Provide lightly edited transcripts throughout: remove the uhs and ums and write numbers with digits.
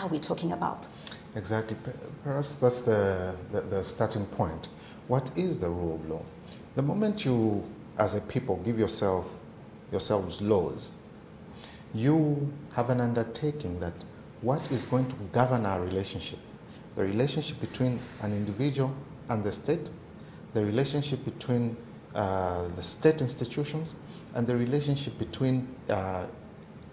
are we talking about? Exactly. Perhaps that's the starting point. What is the rule of law? The moment you, as a people, give yourselves laws, you have an undertaking that what is going to govern our relationship, the relationship between an individual and the state, the relationship between the state institutions, and the relationship between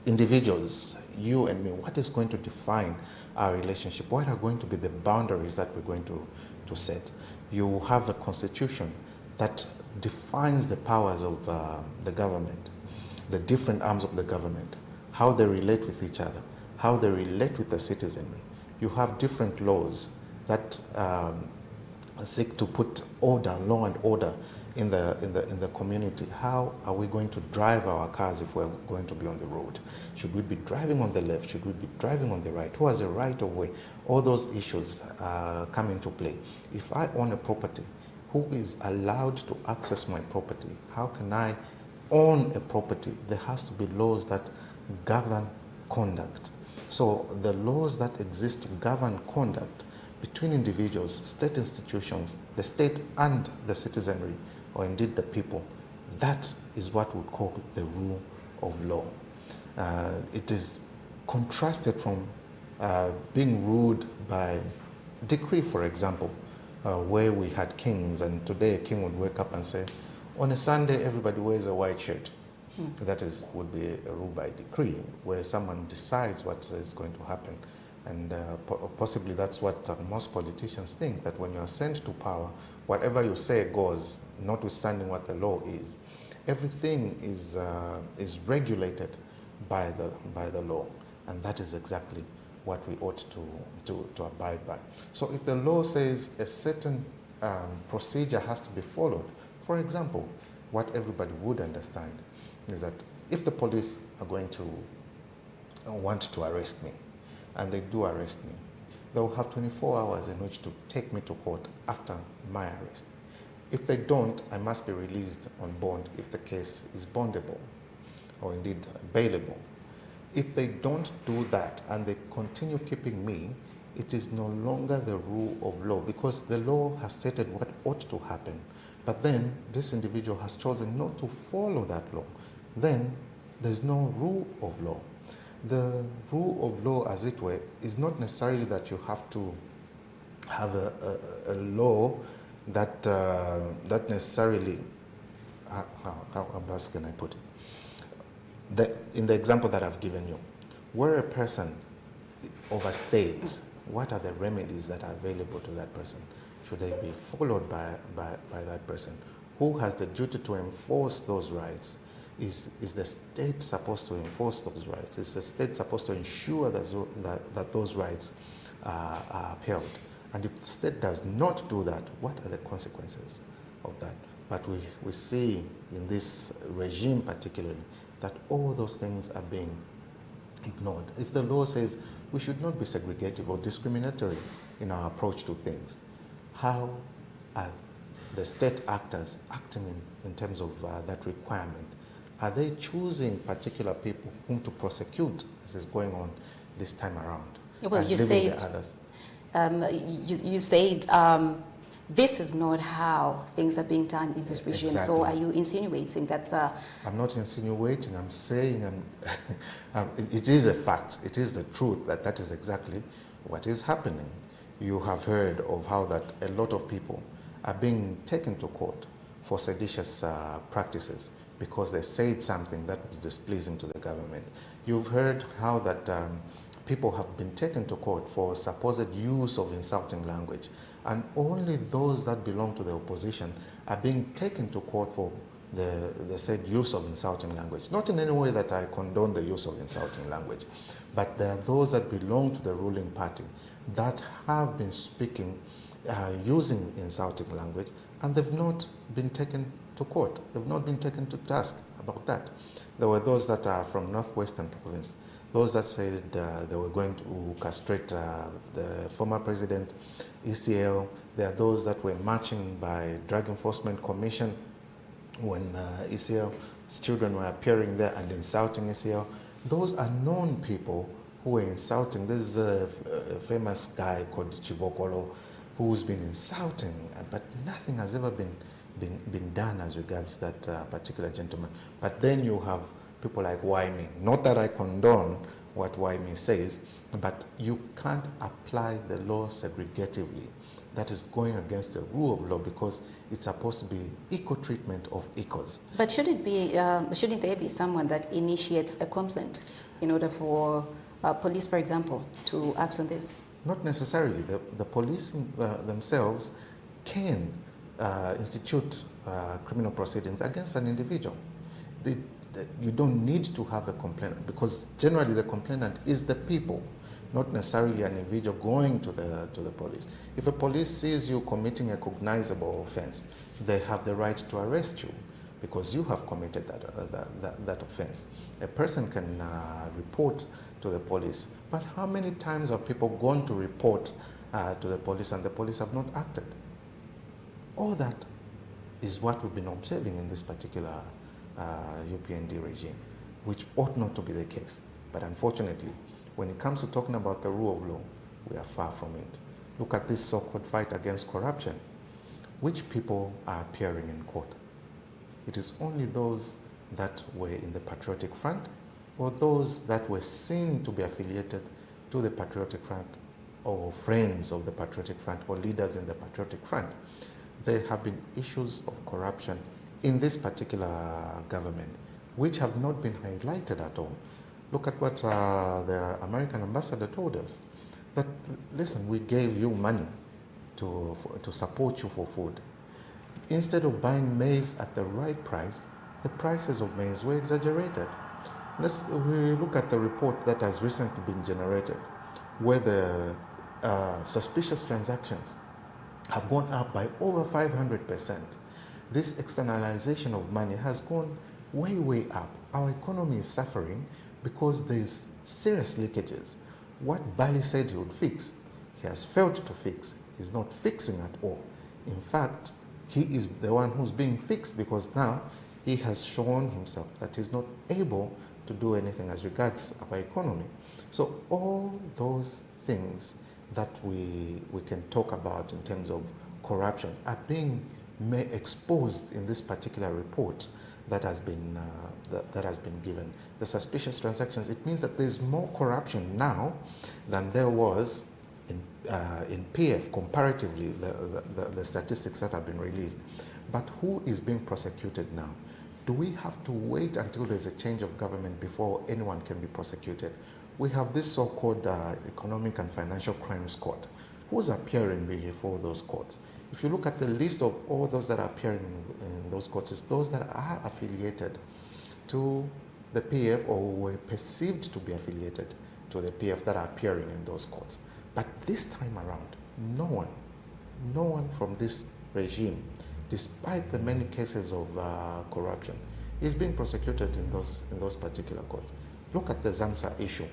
individuals, you and me. What is going to define our relationship? What are going to be the boundaries that we're going to set? You have a constitution that defines the powers of the government, the different arms of the government, how they relate with each other, how they relate with the citizenry. You have different laws that seek to put order, law and order in the community. How are we going to drive our cars if we're going to be on the road? Should we be driving on the left? Should we be driving on the right? Who has a right of way? All those issues come into play. If I own a property, who is allowed to access my property? How can I own a property? There has to be laws that govern conduct. So the laws that exist to govern conduct between individuals, state institutions, the state and the citizenry, or indeed the people, that is what we call the rule of law. It is contrasted from being ruled by decree, for example, where we had kings, and today a king would wake up and say, on a Sunday everybody wears a white shirt. That would be a rule by decree, where someone decides what is going to happen. And possibly that's what most politicians think, that when you are sent to power, whatever you say goes, notwithstanding what the law is. Everything is regulated by the law, and that is exactly what we ought to abide by. So if the law says a certain procedure has to be followed, for example, what everybody would understand is that if the police are going to want to arrest me, and they do arrest me, they will have 24 hours in which to take me to court after my arrest. If they don't, I must be released on bond if the case is bondable, or indeed bailable. If they don't do that and they continue keeping me, it is no longer the rule of law, because the law has stated what ought to happen. But then this individual has chosen not to follow that law. Then there's no rule of law. The rule of law, as it were, is not necessarily that you have to have a law that necessarily, how best can I put it? In the example that I've given you, where a person overstays, what are the remedies that are available to that person? Should they be followed by that person? Who has the duty to enforce those rights? Is the state supposed to enforce those rights? Is the state supposed to ensure that those rights are upheld? And if the state does not do that, what are the consequences of that? But we see in this regime particularly that all those things are being ignored. If the law says we should not be segregative or discriminatory in our approach to things, how are the state actors acting in terms of that requirement? Are they choosing particular people whom to prosecute, as is going on this time around? Well, you said, you said this is not how things are being done in this regime. Exactly. So are you insinuating that? I'm not insinuating, I'm saying it is a fact, it is the truth that is exactly what is happening. You have heard of how that a lot of people are being taken to court for seditious practices because they said something that was displeasing to the government. You've heard how that people have been taken to court for supposed use of insulting language, and only those that belong to the opposition are being taken to court for the said use of insulting language. Not in any way that I condone the use of insulting language, but there are those that belong to the ruling party that have been speaking using insulting language, and they've not been taken to court. They've not been taken to task about that. There were those that are from Northwestern Province, those that said they were going to castrate the former president, ECL. There are those that were marching by Drug Enforcement Commission when ECL's children were appearing there and insulting ECL. Those are known people who were insulting. There's a famous guy called Chibokolo who's been insulting, but nothing has ever been done as regards that particular gentleman. But then you have people like Waimi. Not that I condone what Waimi says, but you can't apply the law segregatively. That is going against the rule of law, because it's supposed to be equal treatment of equals. But shouldn't there be someone that initiates a complaint in order for police, for example, to act on this? Not necessarily. The police themselves can institute criminal proceedings against an individual. You don't need to have a complainant, because generally the complainant is the people, not necessarily an individual going to the police. If a police sees you committing a cognizable offense, they have the right to arrest you because you have committed that offense. A person can report to the police, but how many times have people gone to report to the police and the police have not acted? All that is what we've been observing in this particular UPND regime, which ought not to be the case. But unfortunately, when it comes to talking about the rule of law, we are far from it. Look at this so-called fight against corruption. Which people are appearing in court? It is only those that were in the Patriotic Front, or those that were seen to be affiliated to the Patriotic Front, or friends of the Patriotic Front, or leaders in the Patriotic Front. There have been issues of corruption in this particular government, which have not been highlighted at all. Look at what the American ambassador told us, that, listen, we gave you money to support you for food. Instead of buying maize at the right price, the prices of maize were exaggerated. We look at the report that has recently been generated, where the suspicious transactions have gone up by over 500%. This externalization of money has gone way, way up. Our economy is suffering because there's serious leakages. What Bali said he would fix, he has failed to fix. He's not fixing at all. In fact, he is the one who's being fixed, because now he has shown himself that he's not able to do anything as regards our economy. So all those things that we can talk about in terms of corruption are being exposed in this particular report that has been given. The suspicious transactions, it means that there's more corruption now than there was in PF, comparatively, the statistics that have been released. But who is being prosecuted now? Do we have to wait until there's a change of government before anyone can be prosecuted? We have this so-called Economic and Financial Crimes Court. Who's appearing really for those courts? If you look at the list of all those that are appearing in those courts, it's those that are affiliated to the PF or were perceived to be affiliated to the PF that are appearing in those courts. But this time around, no one from this regime, despite the many cases of corruption, is being prosecuted in those particular courts. Look at the Zamsa issue,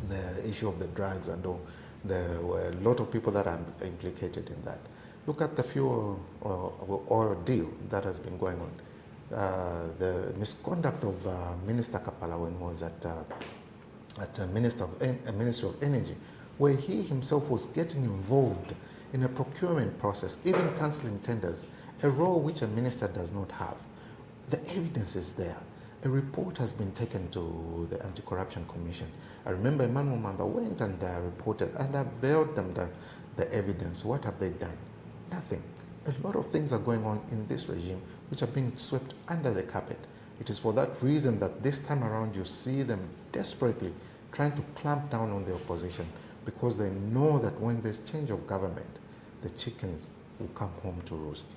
the issue of the drugs and all. There were a lot of people that are implicated in that. Look at the fuel oil deal that has been going on. The misconduct of Minister Kapala when he was at Ministry of Energy, where he himself was getting involved in a procurement process, even cancelling tenders, a role which a minister does not have. The evidence is there. A report has been taken to the Anti-Corruption Commission. I remember Emmanuel Mamba went and reported and availed them the evidence. What have they done? Nothing. A lot of things are going on in this regime which are being swept under the carpet. It is for that reason that this time around you see them desperately trying to clamp down on the opposition, because they know that when there's change of government, the chickens will come home to roost.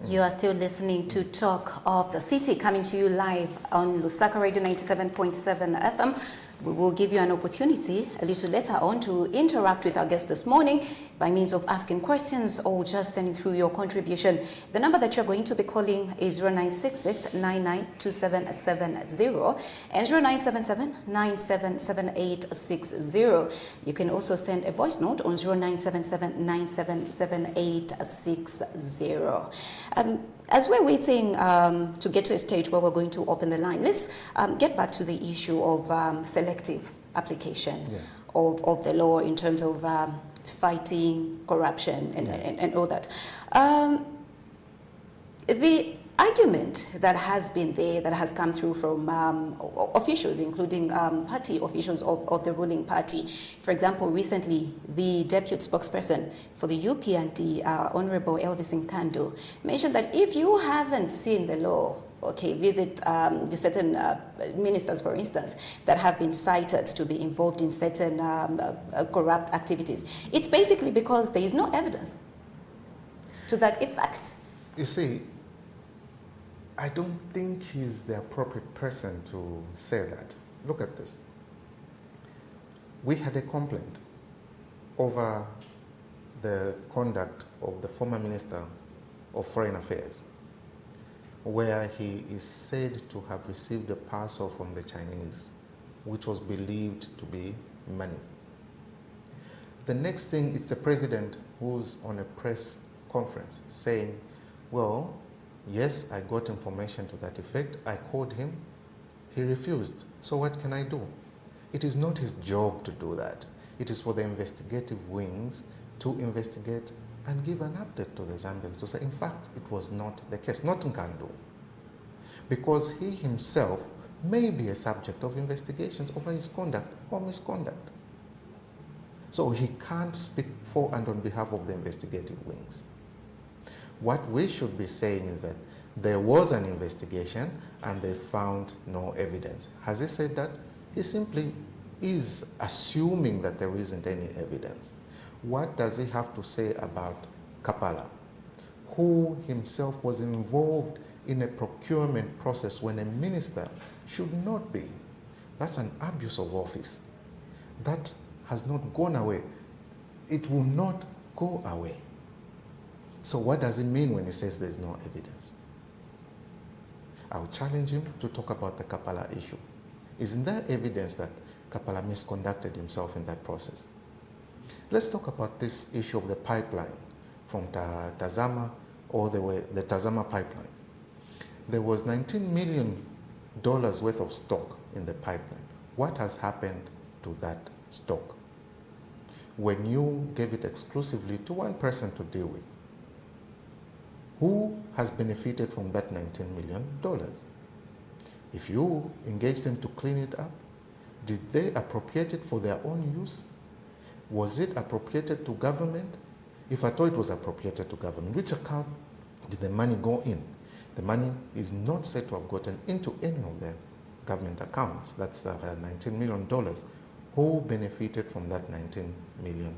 You are still listening to Talk of the City, coming to you live on Lusaka Radio 97.7 FM. We will give you an opportunity a little later on to interact with our guest this morning by means of asking questions or just sending through your contribution. The number that you're going to be calling is 0966-992770 and 0977-977860. You can also send a voice note on 0977-977860. As we're waiting to get to a stage where we're going to open the line, let's get back to the issue of selective application Yes. of the law in terms of fighting corruption and all that. The argument that has been there, that has come through from officials, including party officials of the ruling party. For example, recently, the deputy spokesperson for the UPND, Honorable Elvis Nkando, mentioned that if you haven't seen the law, okay, visit the certain ministers, for instance, that have been cited to be involved in certain corrupt activities. It's basically because there is no evidence to that effect. You see, I don't think he's the appropriate person to say that. Look at this. We had a complaint over the conduct of the former Minister of Foreign Affairs, where he is said to have received a parcel from the Chinese, which was believed to be money. The next thing is the president who's on a press conference saying, well, yes, I got information to that effect. I called him. He refused. So what can I do? It is not his job to do that. It is for the investigative wings to investigate and give an update to the Zambians to say, in fact, it was not the case, not Nkando. Because he himself may be a subject of investigations over his conduct or misconduct. So he can't speak for and on behalf of the investigative wings. What we should be saying is that there was an investigation and they found no evidence. Has he said that? He simply is assuming that there isn't any evidence. What does he have to say about Kapala, who himself was involved in a procurement process when a minister should not be? That's an abuse of office. That has not gone away. It will not go away. So what does it mean when he says there's no evidence? I will challenge him to talk about the Kapala issue. Isn't there evidence that Kapala misconducted himself in that process? Let's talk about this issue of the pipeline from Tazama all the way, the Tazama pipeline. There was $19 million worth of stock in the pipeline. What has happened to that stock? When you gave it exclusively to one person to deal with, who has benefited from that $19 million? If you engage them to clean it up, did they appropriate it for their own use? Was it appropriated to government? If at all it was appropriated to government, which account did the money go in? The money is not said to have gotten into any of the government accounts. That's the $19 million. Who benefited from that $19 million?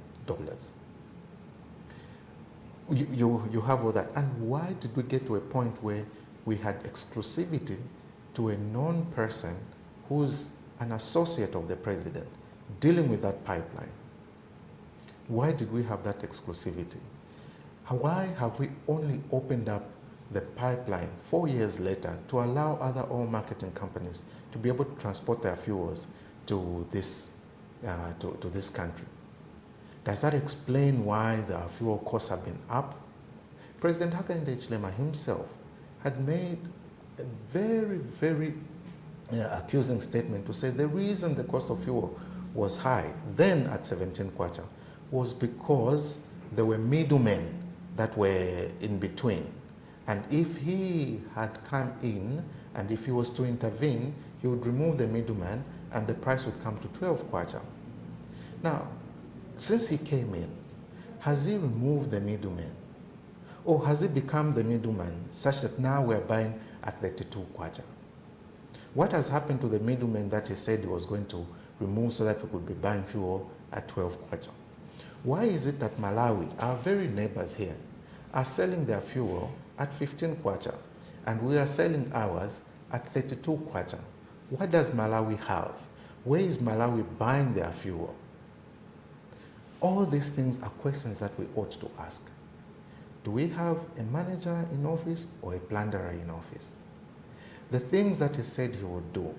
You have all that. And why did we get to a point where we had exclusivity to a known person who's an associate of the president dealing with that pipeline? Why did we have that exclusivity? Why have we only opened up the pipeline 4 years later to allow other oil marketing companies to be able to transport their fuels to this country? Does that explain why the fuel costs have been up? President Hakainde Hichilema himself had made a very, very accusing statement to say the reason the cost of fuel was high then at 17 kwacha was because there were middlemen that were in between. And if he had come in and if he was to intervene, he would remove the middleman and the price would come to 12 kwacha. Now, since he came in, has he removed the middleman? Or has he become the middleman such that now we're buying at 32 kwacha? What has happened to the middleman that he said he was going to remove so that we could be buying fuel at 12 kwacha? Why is it that Malawi, our very neighbors here, are selling their fuel at 15 kwacha and we are selling ours at 32 kwacha? What does Malawi have? Where is Malawi buying their fuel? All these things are questions that we ought to ask. Do we have a manager in office or a plunderer in office? The things that he said he would do,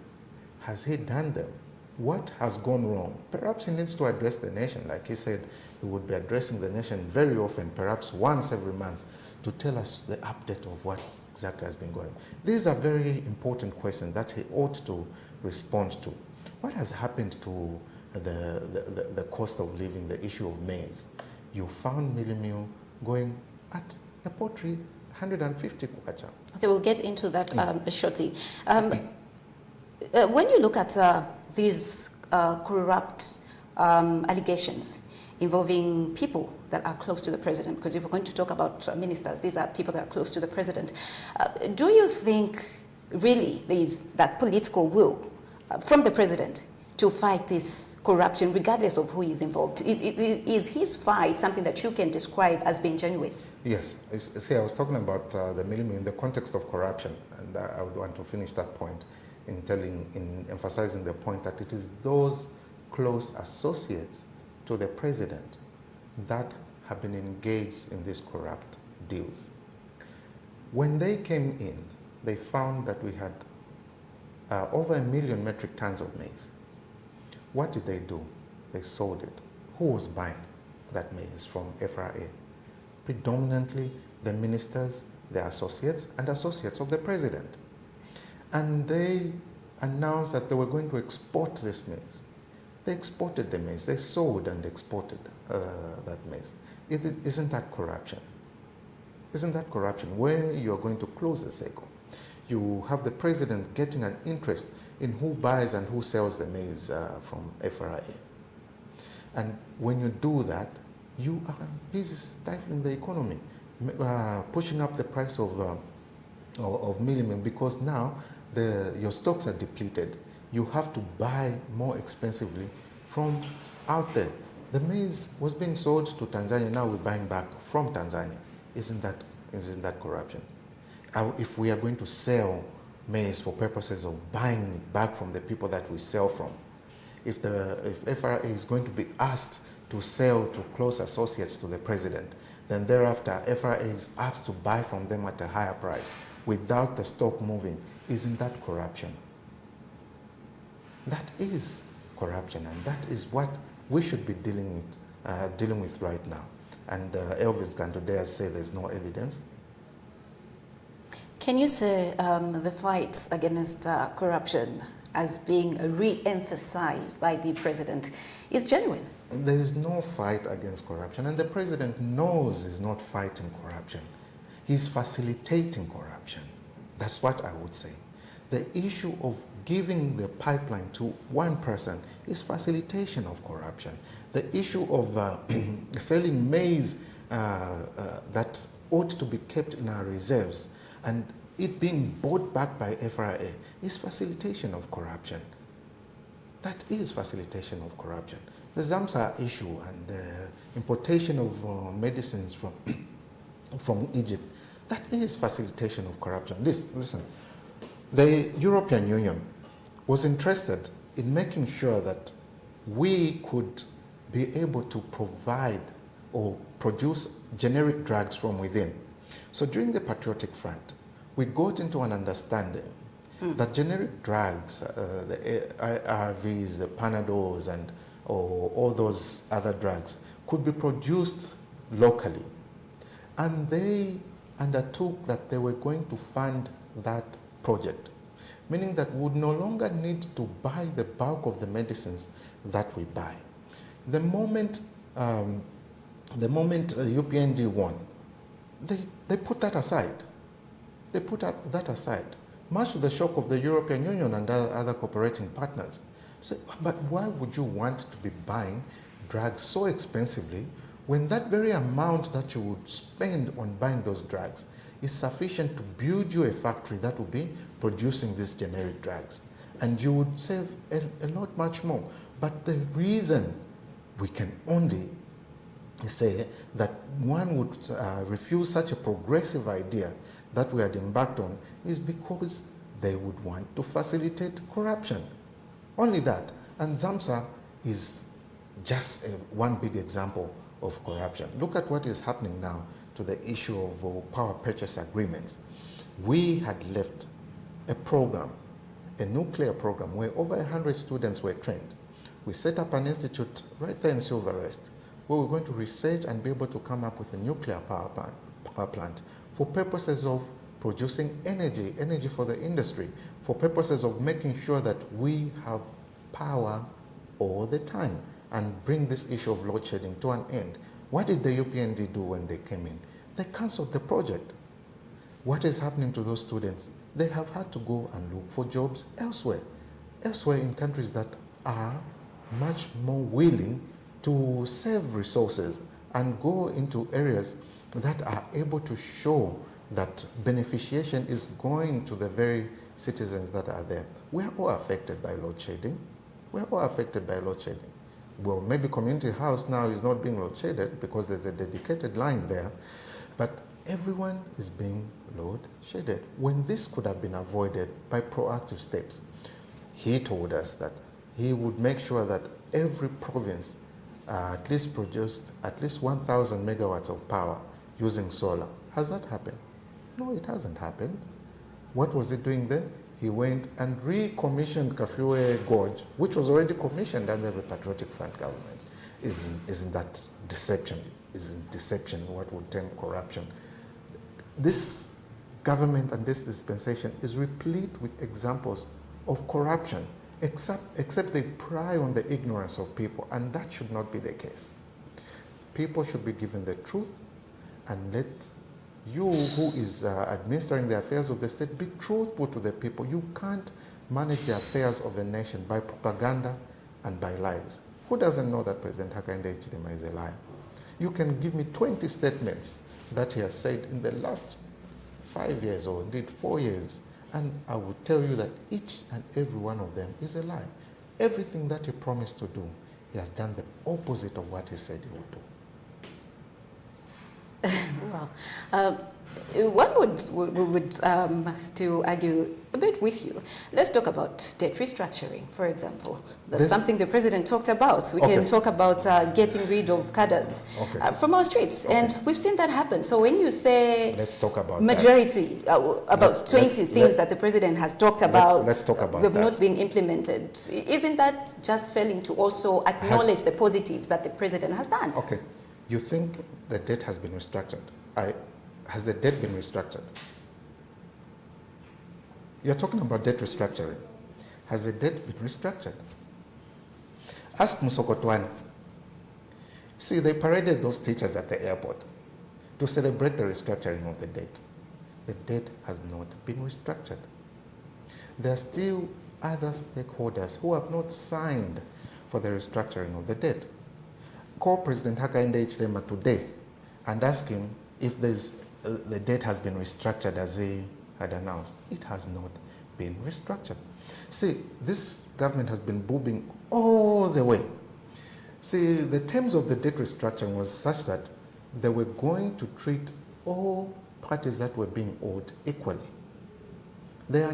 has he done them? What has gone wrong? Perhaps he needs to address the nation. Like he said, he would be addressing the nation very often, perhaps once every month, to tell us the update of what exactly has been going on. These are very important questions that he ought to respond to. What has happened to the cost of living, the issue of maize? You found mealie meal going at a pottery 150 kwacha. Okay, we'll get into that shortly. When you look at these corrupt allegations involving people that are close to the president, because if we're going to talk about ministers, these are people that are close to the president, do you think really there is that political will from the president to fight this corruption regardless of who is involved? Is his fight something that you can describe as being genuine? Yes. See, I was talking about the mealie meal in the context of corruption, and I would want to finish that point in emphasizing the point that it is those close associates to the president that have been engaged in these corrupt deals. When they came in, they found that we had over 1 million metric tons of maize. What did they do? They sold it. Who was buying that maize from FRA? Predominantly the ministers, their associates, and associates of the president. And they announced that they were going to export this maize. They exported the maize. They sold and exported that maize. Isn't that corruption? Isn't that corruption? Where you're going to close the circle. You have the president getting an interest in who buys and who sells the maize from FRA. And when you do that, you are busy stifling the economy, pushing up the price of mealie meal, because now your stocks are depleted. You have to buy more expensively from out there. The maize was being sold to Tanzania, now we're buying back from Tanzania. Isn't that corruption? If we are going to sell maize for purposes of buying it back from the people that we sell from, if FRA is going to be asked to sell to close associates to the president, then thereafter FRA is asked to buy from them at a higher price without the stock moving, isn't that corruption? That is corruption, and that is what we should be dealing with right now. And Elvis Gantodea say there's no evidence. Can you say the fight against corruption as being re-emphasized by the president is genuine? There is no fight against corruption, and the president knows he's not fighting corruption. He's facilitating corruption. That's what I would say. The issue of giving the pipeline to one person is facilitation of corruption. The issue of selling maize that ought to be kept in our reserves and it being bought back by FRA is facilitation of corruption. That is facilitation of corruption. The Zamsa issue and importation of medicines from Egypt, that is facilitation of corruption. Listen, the European Union was interested in making sure that we could be able to provide or produce generic drugs from within. So during the Patriotic Front, we got into an understanding that generic drugs, the ARVs, the Panadols, and all those other drugs could be produced locally. And they undertook that they were going to fund that project, meaning that we would no longer need to buy the bulk of the medicines that we buy. The moment UPND won, they put that aside. They put that aside, much to the shock of the European Union and other cooperating partners. So, but why would you want to be buying drugs so expensively when that very amount that you would spend on buying those drugs is sufficient to build you a factory that will be producing these generic drugs? And you would save a lot much more. But the reason we can only say that one would refuse such a progressive idea that we had embarked on is because they would want to facilitate corruption. Only that. And Zamsa is just one big example of corruption. Look at what is happening now to the issue of power purchase agreements. We had left a program, a nuclear program, where over 100 students were trained. We set up an institute right there in Silver Rest, where we're going to research and be able to come up with a nuclear power plant for purposes of producing energy for the industry, for purposes of making sure that we have power all the time and bring this issue of load shedding to an end. What did the UPND do when they came in? They cancelled the project. What is happening to those students? They have had to go and look for jobs elsewhere in countries that are much more willing to save resources and go into areas that are able to show that beneficiation is going to the very citizens that are there. We are all affected by load shedding. We are all affected by load shedding. Well, maybe community house now is not being load shedded because there's a dedicated line there, but everyone is being load shedded when this could have been avoided by proactive steps. He told us that he would make sure that every province at least produced at least 1,000 megawatts of power using solar. Has that happened? No, it hasn't happened. What was he doing then? He went and recommissioned Kafue Gorge, which was already commissioned under the Patriotic Front government. Isn't that deception? Isn't deception what would term corruption? This government and this dispensation is replete with examples of corruption, except they pry on the ignorance of people, and that should not be the case. People should be given the truth, and let you who is administering the affairs of the state be truthful to the people. You can't manage the affairs of the nation by propaganda and by lies. Who doesn't know that President Hakainde Hichilema is a liar? You can give me 20 statements that he has said in the last 5 years or indeed 4 years, and I will tell you that each and every one of them is a lie. Everything that he promised to do, he has done the opposite of what he said he would do. Wow. One would still argue a bit with you. Let's talk about debt restructuring, for example. That's something the president talked about. We can talk about getting rid of cadres from our streets, and we've seen that happen. So when you say let's talk about majority, about 20 things that the president has talked about, let's talk about they've not been implemented, isn't that just failing to also acknowledge the positives that the president has done? Okay. You think the debt has been restructured? Has the debt been restructured? You're talking about debt restructuring. Has the debt been restructured? Ask Musokotwane. See, they paraded those teachers at the airport to celebrate the restructuring of the debt. The debt has not been restructured. There are still other stakeholders who have not signed for the restructuring of the debt. Call President Hakainde Hichilema today and ask him if the debt has been restructured as he had announced. It has not been restructured. See, this government has been booming all the way. See, the terms of the debt restructuring was such that they were going to treat all parties that were being owed equally. They are